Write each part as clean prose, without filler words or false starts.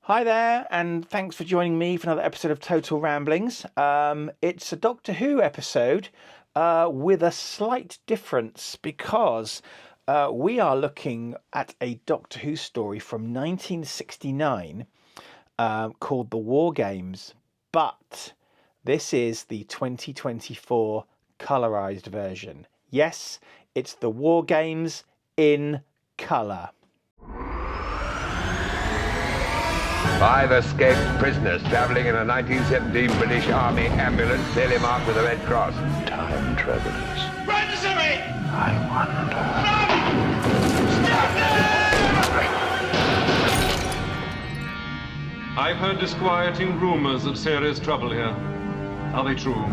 Hi there, and thanks for joining me for another episode of Total Ramblings. It's a Doctor Who episode with a slight difference because we are looking at a Doctor Who story from 1969 called The War Games, but this is the 2024 colorized version. Yes, it's The War Games in colour. 5 escaped prisoners travelling in a 1917 British Army ambulance clearly marked with a red cross. Time travelers. Run to me! I wonder. I've heard disquieting rumors of serious trouble here. Are they true?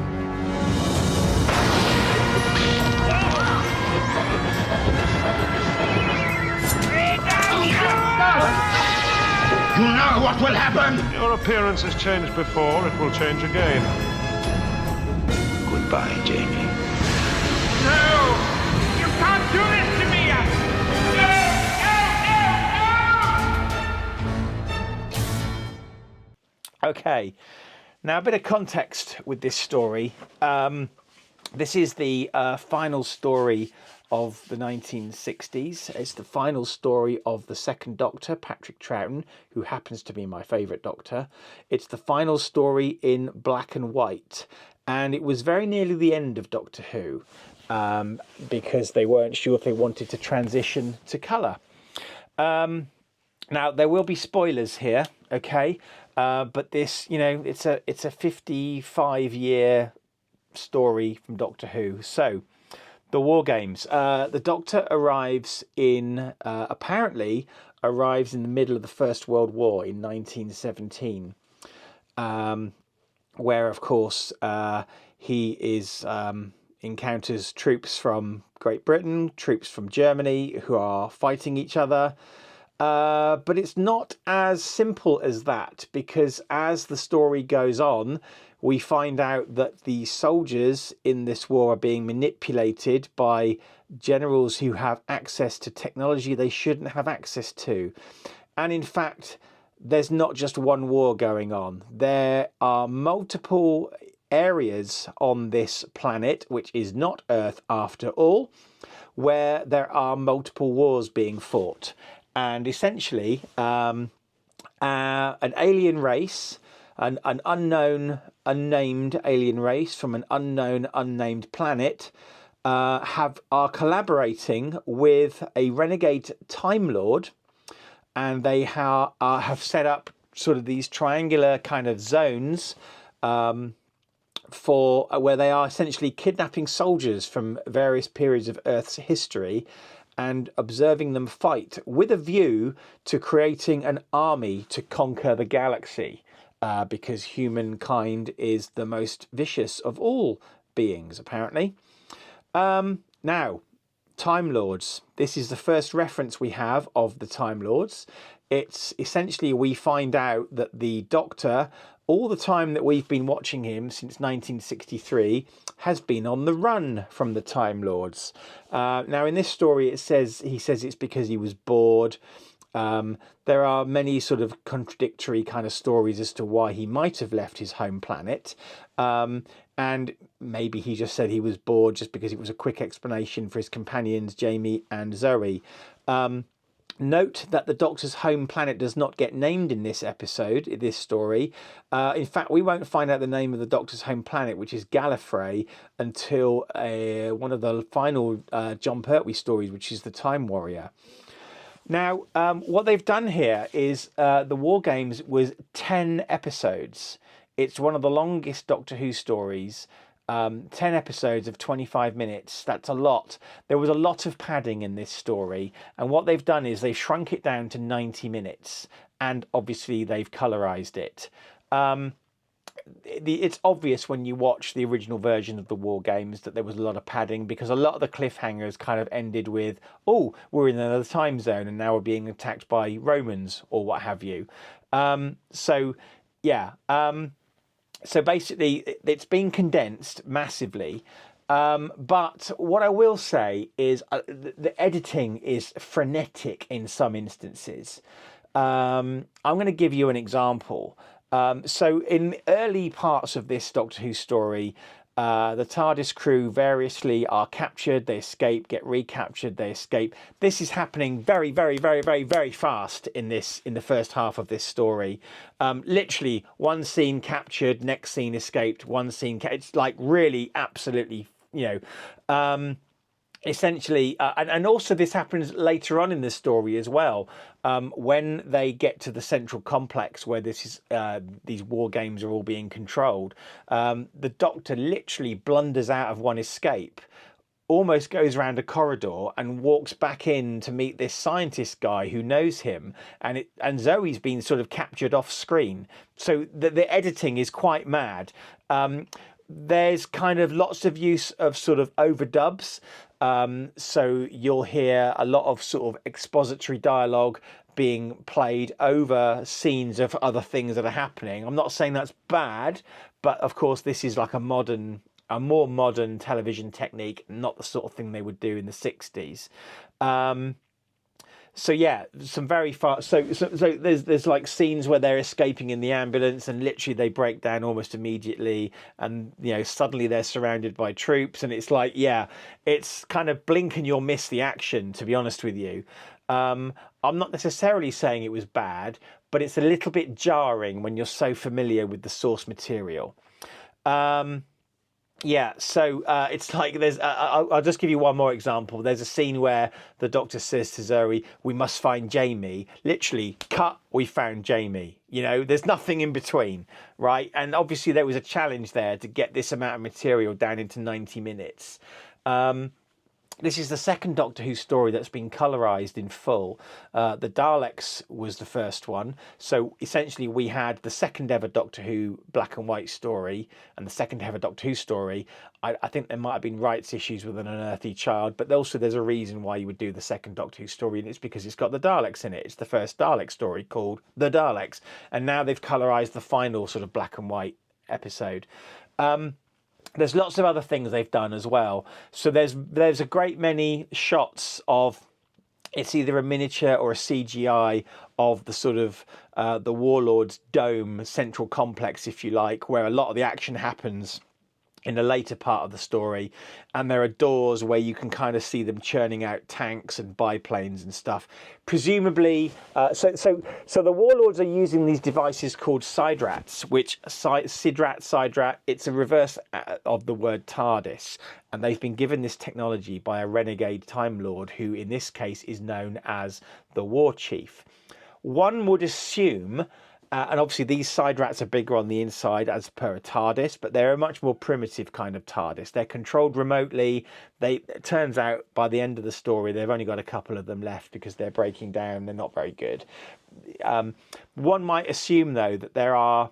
You know what will happen? Your appearance has changed before, it will change again. Goodbye, Jamie. No! You can't do this to me! No! Okay, now a bit of context with this story. This is the final story of the 1960s. It's the final story of the second Doctor, Patrick Troughton, who happens to be my favourite Doctor. It's the final story in black and white, and it was very nearly the end of Doctor Who because they weren't sure if they wanted to transition to colour. Now there will be spoilers here, okay? But this, it's a 55-year story from Doctor Who. So, the War Games. The Doctor apparently arrives in the middle of the First World War in 1917, where, of course, he encounters troops from Great Britain, troops from Germany who are fighting each other. But it's not as simple as that, because as the story goes on, we find out that the soldiers in this war are being manipulated by generals who have access to technology they shouldn't have access to. And in fact, there's not just one war going on. There are multiple areas on this planet, which is not Earth after all, where there are multiple wars being fought. And essentially, an alien race, an unnamed alien race from an unnamed planet, are collaborating with a renegade Time Lord, and they have set up sort of these triangular kind of zones for where they are essentially kidnapping soldiers from various periods of Earth's history and observing them fight with a view to creating an army to conquer the galaxy, because humankind is the most vicious of all beings, apparently. Now, Time Lords. This is the first reference we have of the Time Lords. It's essentially, we find out that the Doctor, all the time that we've been watching him since 1963, has been on the run from the Time Lords. Now, in this story, he says it's because he was bored. There are many sort of contradictory kind of stories as to why he might have left his home planet. And maybe he just said he was bored just because it was a quick explanation for his companions, Jamie and Zoe. Note that the Doctor's home planet does not get named in this episode, in this story. In fact, we won't find out the name of the Doctor's home planet, which is Gallifrey, until one of the final John Pertwee stories, which is The Time Warrior. Now, what they've done here is the War Games was 10 episodes. It's one of the longest Doctor Who stories. 10 episodes of 25 minutes. That's a lot. There was a lot of padding in this story. And what they've done is they've shrunk it down to 90 minutes. And obviously they've colorized it. It's obvious when you watch the original version of the War Games that there was a lot of padding, because a lot of the cliffhangers kind of ended with, oh, we're in another time zone and now we're being attacked by Romans or what have you. So basically it's been condensed massively. But what I will say is the editing is frenetic in some instances. I'm going to give you an example. So in early parts of this Doctor Who story, the TARDIS crew variously are captured, they escape, get recaptured, they escape. This is happening very, very, very, very, very fast in the first half of this story. Literally, one scene captured, next scene escaped, one scene. It's like really, absolutely, essentially, and also this happens later on in the story as well, when they get to the central complex where these war games are all being controlled. The Doctor literally blunders out of one escape, almost goes around a corridor and walks back in to meet this scientist guy who knows him, and Zoe's been sort of captured off screen. So the editing is quite mad. There's kind of lots of use of sort of overdubs. So you'll hear a lot of sort of expository dialogue being played over scenes of other things that are happening. I'm not saying that's bad, but of course this is like a more modern television technique, not the sort of thing they would do in the 60s. So yeah, some very fast. So there's like scenes where they're escaping in the ambulance, and literally they break down almost immediately, and suddenly they're surrounded by troops, and it's like, yeah, it's kind of blink and you'll miss the action. To be honest with you, I'm not necessarily saying it was bad, but it's a little bit jarring when you're so familiar with the source material. Yeah, so it's like there's. I'll just give you one more example. There's a scene where the Doctor says to Zoe, "We must find Jamie." Literally, cut. We found Jamie. There's nothing in between, right? And obviously, there was a challenge there to get this amount of material down into 90 minutes. This is the second Doctor Who story that's been colorized in full. The Daleks was the first one. So essentially we had the second ever Doctor Who black and white story and the second ever Doctor Who story. I think there might have been rights issues with An Unearthly Child, but also there's a reason why you would do the second Doctor Who story, and it's because it's got the Daleks in it. It's the first Dalek story called The Daleks. And now they've colorized the final sort of black and white episode. There's lots of other things they've done as well. So there's a great many shots of, it's either a miniature or a CGI of the sort of the Warlord's dome central complex, if you like, where a lot of the action happens in the later part of the story, and there are doors where you can kind of see them churning out tanks and biplanes and stuff. Presumably, so the Warlords are using these devices called Sidrats, which Sidrat, it's a reverse of the word TARDIS, and they've been given this technology by a renegade Time Lord who in this case is known as the War Chief. One would assume, and obviously these Sidrats are bigger on the inside as per a TARDIS, but they're a much more primitive kind of TARDIS. They're controlled remotely. It turns out by the end of the story, they've only got a couple of them left because they're breaking down. They're not very good. One might assume, though, that there are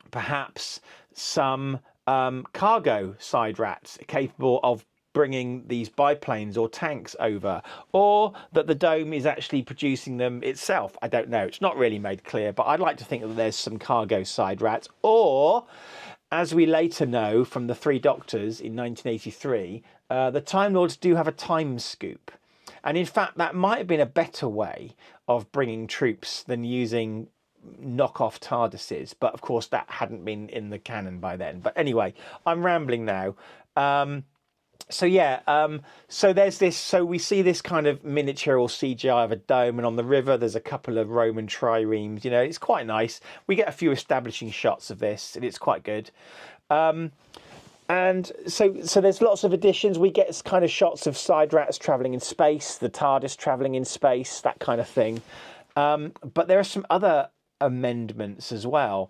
perhaps some cargo Sidrats capable of bringing these biplanes or tanks over, or that the dome is actually producing them itself. I don't know. It's not really made clear, but I'd like to think that there's some cargo Sidrats, or, as we later know from the Three Doctors in 1983, the Time Lords do have a time scoop. And in fact, that might have been a better way of bringing troops than using knockoff TARDISes, but of course that hadn't been in the canon by then. But anyway, I'm rambling now. So there's this. So we see this kind of miniature or CGI of a dome, and on the river there's a couple of Roman triremes. It's quite nice. We get a few establishing shots of this, and it's quite good. And so there's lots of additions. We get kind of shots of Sidrats traveling in space, the TARDIS traveling in space, that kind of thing. But there are some other amendments as well.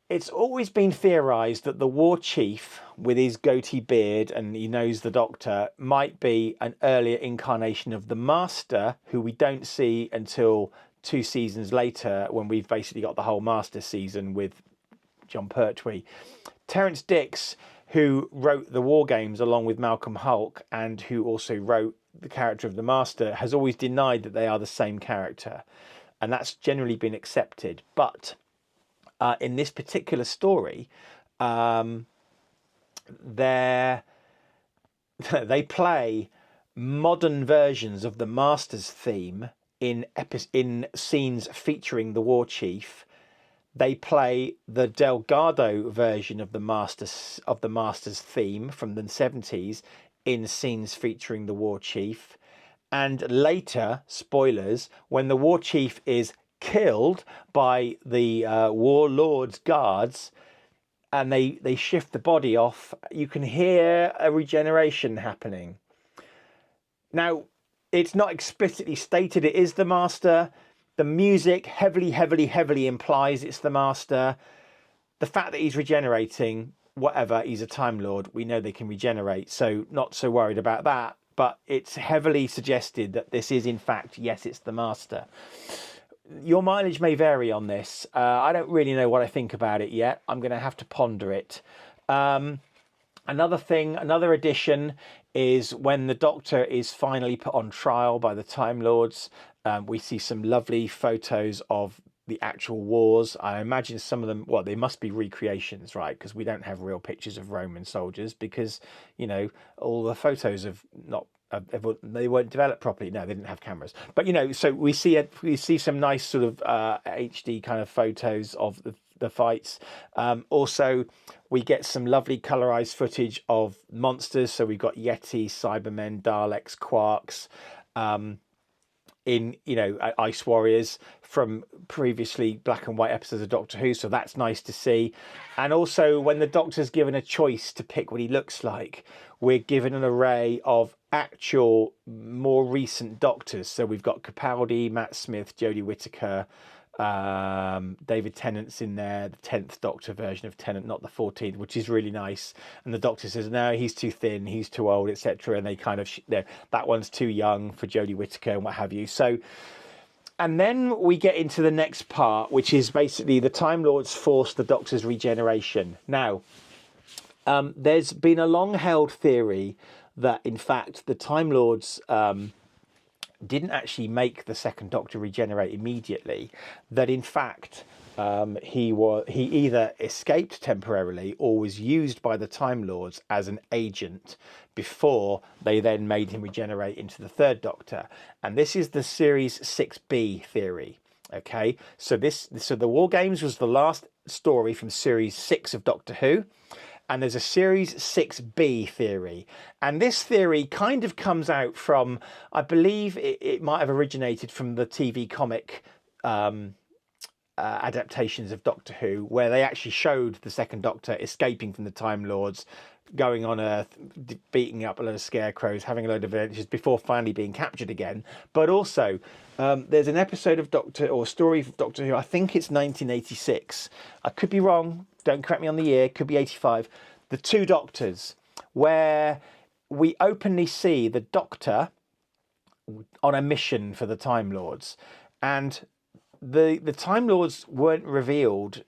It's always been theorised that the War Chief, with his goatee beard and he knows the Doctor, might be an earlier incarnation of the Master, who we don't see until 2 seasons later, when we've basically got the whole Master season with John Pertwee. Terence Dicks, who wrote the War Games along with Malcolm Hulke, and who also wrote the character of the Master, has always denied that they are the same character. And that's generally been accepted. But in this particular story, they play modern versions of the Master's theme in scenes featuring the war chief, they play the Delgado version of the Master's theme from the 70s in scenes featuring the war chief. And later, spoilers, when the war chief is killed by the warlord's guards and they shift the body off, you can hear a regeneration happening. Now, it's not explicitly stated it is the Master. The music heavily implies it's the Master. The fact that he's regenerating, whatever, he's a Time Lord. We know they can regenerate, so not so worried about that. But it's heavily suggested that this is, in fact, yes, it's the Master. Your mileage may vary on this. I don't really know what I think about it yet. I'm going to have to ponder it. Another addition is when the Doctor is finally put on trial by the Time Lords. We see some lovely photos of the actual wars. I imagine some of them, well, they must be recreations, right? Because we don't have real pictures of Roman soldiers because, you know, all the photos have not, they weren't developed properly. No, they didn't have cameras. But, you know, so we see some nice sort of HD kind of photos of the fights. Also, we get some lovely colorized footage of monsters. So we've got Yeti, Cybermen, Daleks, Quarks, in, you know, Ice Warriors from previously black and white episodes of Doctor Who. So that's nice to see. And also when the Doctor's given a choice to pick what he looks like, we're given an array of actual more recent Doctors. So we've got Capaldi, Matt Smith, Jodie Whittaker, David Tennant's in there, the 10th Doctor version of Tennant, not the 14th, which is really nice. And the Doctor says, no, he's too thin, he's too old, etc. And they kind of, that one's too young for Jodie Whittaker and what have you. So, and then we get into the next part, which is basically the Time Lords force the Doctor's regeneration. Now, there's been a long-held theory that, in fact, the Time Lords didn't actually make the second Doctor regenerate immediately, that in fact he either escaped temporarily or was used by the Time Lords as an agent before they then made him regenerate into the third Doctor. And this is the series 6B theory. Okay, so the War Games was the last story from series 6 of Doctor Who. And there's a series 6B theory. And this theory kind of comes out from, I believe it might have originated from the TV comic adaptations of Doctor Who, where they actually showed the second Doctor escaping from the Time Lords, going on Earth, beating up a load of scarecrows, having a load of adventures before finally being captured again. But also, there's an episode of story of Doctor Who, I think it's 1986. I could be wrong. Don't correct me on the year, could be 85, The Two Doctors, where we openly see the Doctor on a mission for the Time Lords. And the Time Lords weren't revealed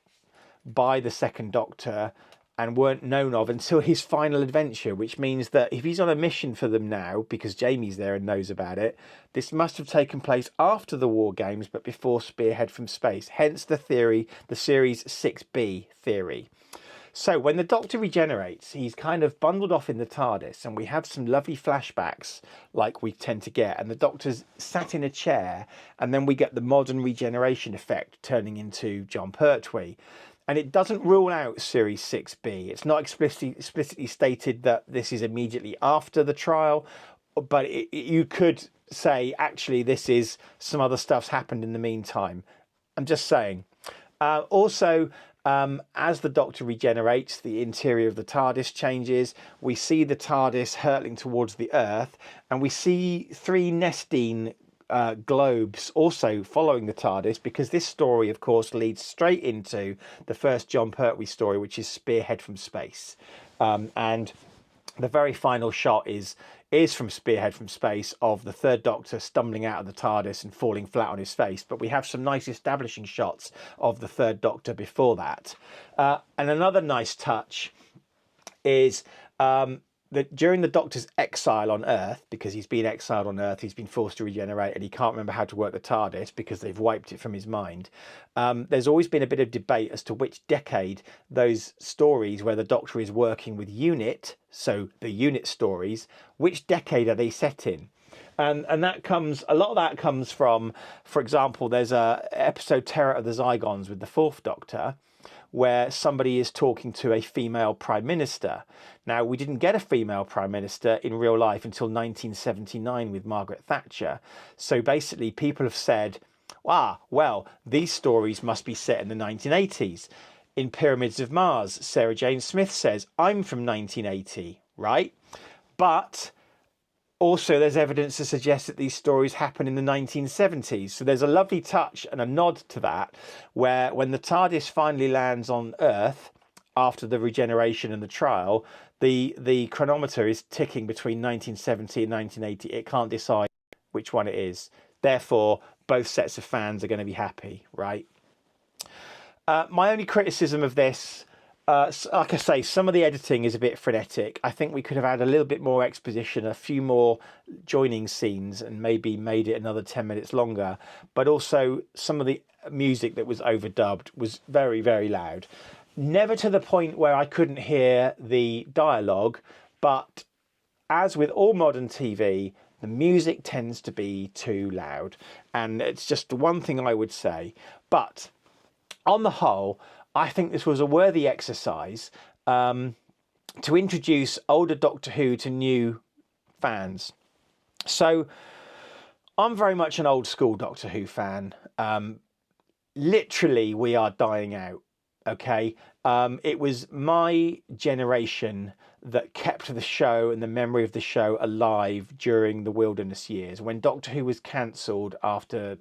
by the second Doctor and weren't known of until his final adventure, which means that if he's on a mission for them now, because Jamie's there and knows about it, this must have taken place after the War Games, but before Spearhead from Space. Hence the theory, the series 6B theory. So when the Doctor regenerates, he's kind of bundled off in the TARDIS, and we have some lovely flashbacks like we tend to get, and the Doctor's sat in a chair, and then we get the modern regeneration effect turning into John Pertwee. And it doesn't rule out Series 6B. It's not explicitly stated that this is immediately after the trial, but you could say, actually, this is some other stuff's happened in the meantime. I'm just saying. Also, as the Doctor regenerates, the interior of the TARDIS changes. We see the TARDIS hurtling towards the Earth, and we see 3 Nestine globes also following the TARDIS, because this story, of course, leads straight into the first John Pertwee story, which is Spearhead from Space. And the very final shot is from Spearhead from Space of the third Doctor stumbling out of the TARDIS and falling flat on his face. But we have some nice establishing shots of the third Doctor before that. And another nice touch is that during the Doctor's exile on Earth, because he's been exiled on Earth, he's been forced to regenerate and he can't remember how to work the TARDIS because they've wiped it from his mind. There's always been a bit of debate as to which decade those stories where the Doctor is working with UNIT, so the UNIT stories, which decade are they set in? And that comes, a lot of that comes from, for example, there's a episode Terror of the Zygons with the Fourth Doctor, where somebody is talking to a female prime minister. Now, we didn't get a female prime minister in real life until 1979 with Margaret Thatcher. So basically, people have said, well, these stories must be set in the 1980s. In Pyramids of Mars, Sarah Jane Smith says, I'm from 1980, right? But also, there's evidence to suggest that these stories happen in the 1970s. So there's a lovely touch and a nod to that, where when the TARDIS finally lands on Earth after the regeneration and the trial, the chronometer is ticking between 1970 and 1980. It can't decide which one it is. Therefore, both sets of fans are going to be happy, right? My only criticism of this, like I say, some of the editing is a bit frenetic. I think we could have had a little bit more exposition, a few more joining scenes, and maybe made it another 10 minutes longer. But also, some of the music that was overdubbed was very, very loud. Never to the point where I couldn't hear the dialogue, but as with all modern TV, the music tends to be too loud. And it's just the one thing I would say. But on the whole, I think this was a worthy exercise to introduce older Doctor Who to new fans. So I'm very much an old school Doctor Who fan. Literally, we are dying out. Okay, it was my generation that kept the show and the memory of the show alive during the wilderness years, when Doctor Who was cancelled after,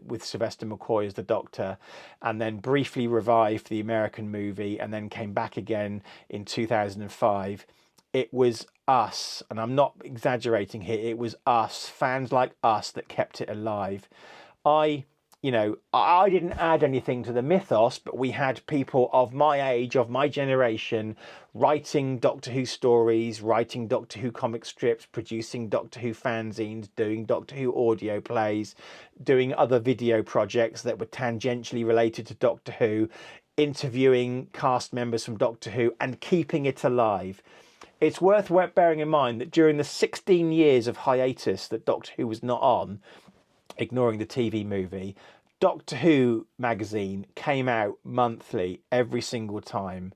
with Sylvester McCoy as the Doctor, and then briefly revived for the American movie, and then came back again in 2005. It was us, and I'm not exaggerating here, it was us, fans like us, that kept it alive. I didn't add anything to the mythos, but we had people of my age, of my generation, writing Doctor Who stories, writing Doctor Who comic strips, producing Doctor Who fanzines, doing Doctor Who audio plays, doing other video projects that were tangentially related to Doctor Who, interviewing cast members from Doctor Who and keeping it alive. It's worth bearing in mind that during the 16 years of hiatus that Doctor Who was not on, ignoring the TV movie, Doctor Who magazine came out monthly every single time.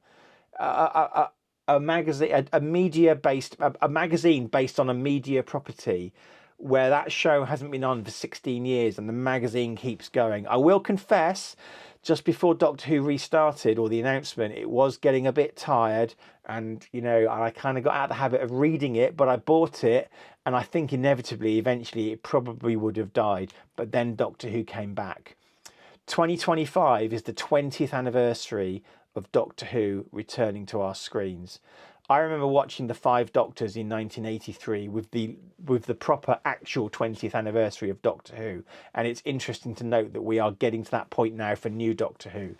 A magazine based on a media property, where that show hasn't been on for 16 years and the magazine keeps going. I will confess, just before Doctor Who restarted, or the announcement, it was getting a bit tired, and I kind of got out of the habit of reading it, but I bought it, and I think inevitably, eventually, it probably would have died. But then Doctor Who came back. 2025 is the 20th anniversary of Doctor Who returning to our screens. I remember watching The Five Doctors in 1983 with the proper actual 20th anniversary of Doctor Who, and it's interesting to note that we are getting to that point now for new Doctor Who.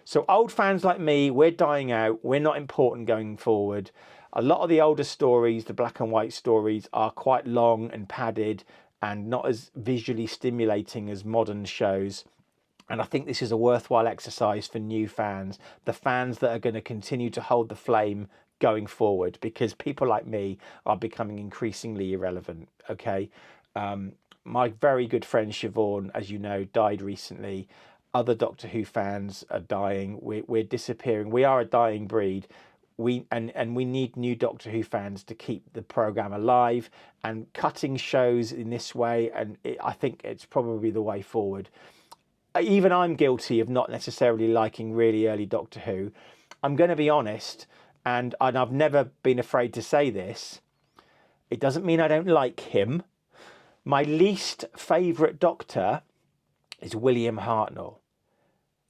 So old fans like me, we're dying out, we're not important going forward. A lot of the older stories, the black and white stories, are quite long and padded and not as visually stimulating as modern shows. And I think this is a worthwhile exercise for new fans, the fans that are going to continue to hold the flame going forward, because people like me are becoming increasingly irrelevant. Okay, my very good friend Siobhan, as you know, died recently. Other Doctor Who fans are dying. We're disappearing. We are a dying breed. We need new Doctor Who fans to keep the programme alive, and cutting shows in this way, and I think it's probably the way forward. Even I'm guilty of not necessarily liking really early Doctor Who. I'm going to be honest, and I've never been afraid to say this. It doesn't mean I don't like him. My least favourite Doctor is William Hartnell.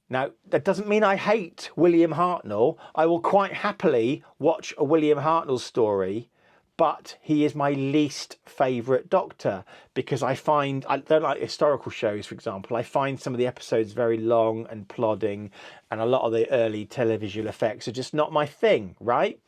Now, that doesn't mean I hate William Hartnell. I will quite happily watch a William Hartnell story, but he is my least favourite Doctor, because I don't like historical shows, for example. I find some of the episodes very long and plodding, and a lot of the early televisual effects are just not my thing, right?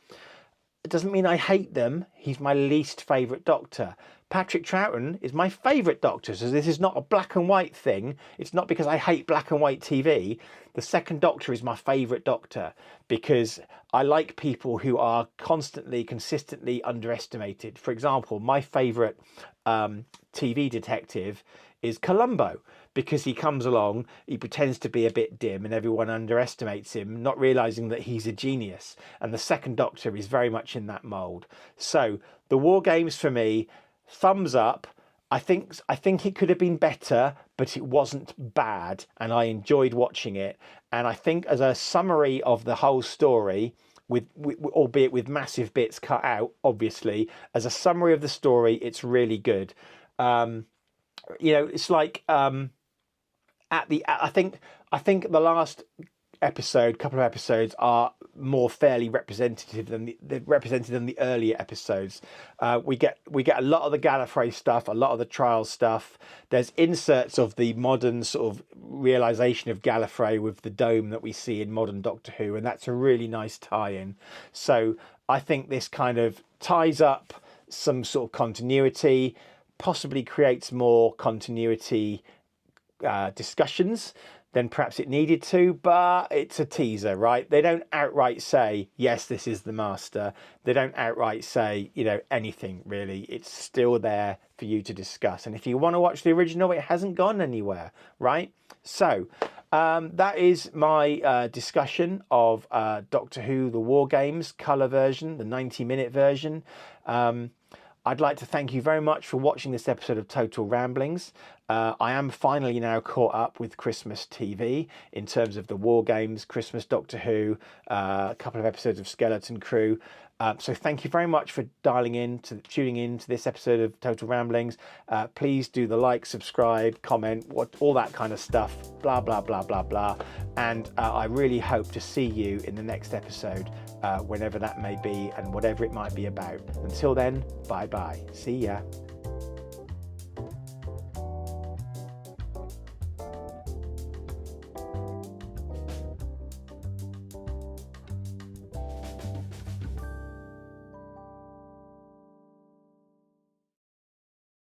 It doesn't mean I hate them. He's my least favourite Doctor. Patrick Troughton is my favourite Doctor. So this is not a black and white thing. It's not because I hate black and white TV. The second Doctor is my favourite Doctor because I like people who are consistently underestimated. For example, my favourite TV detective is Columbo, because he comes along, he pretends to be a bit dim and everyone underestimates him, not realising that he's a genius. And the second Doctor is very much in that mould. So the War Games for me, thumbs up. I think it could have been better, but it wasn't bad and I enjoyed watching it. And I think as a summary of the whole story, albeit with massive bits cut out, obviously, as a summary of the story, it's really good. It's like I think the last couple of episodes are more fairly representative than the earlier episodes. We get a lot of the Gallifrey stuff, a lot of the trial stuff. There's inserts of the modern sort of realization of Gallifrey with the dome that we see in modern Doctor Who, and that's a really nice tie-in. So I think this kind of ties up some sort of continuity, possibly creates more continuity discussions than perhaps it needed to, but it's a teaser, right? They don't outright say, yes, this is the Master. They don't outright say, anything really. It's still there for you to discuss. And if you want to watch the original, it hasn't gone anywhere, right? So that is my discussion of Doctor Who, the War Games colour version, the 90-minute version. I'd like to thank you very much for watching this episode of Total Ramblings. I am finally now caught up with Christmas TV in terms of the War Games, Christmas Doctor Who, a couple of episodes of Skeleton Crew. So thank you very much for tuning in to this episode of Total Ramblings. Please do the like, subscribe, comment, all that kind of stuff, blah, blah, blah, blah, blah. And I really hope to see you in the next episode, whenever that may be and whatever it might be about. Until then, bye-bye. See ya.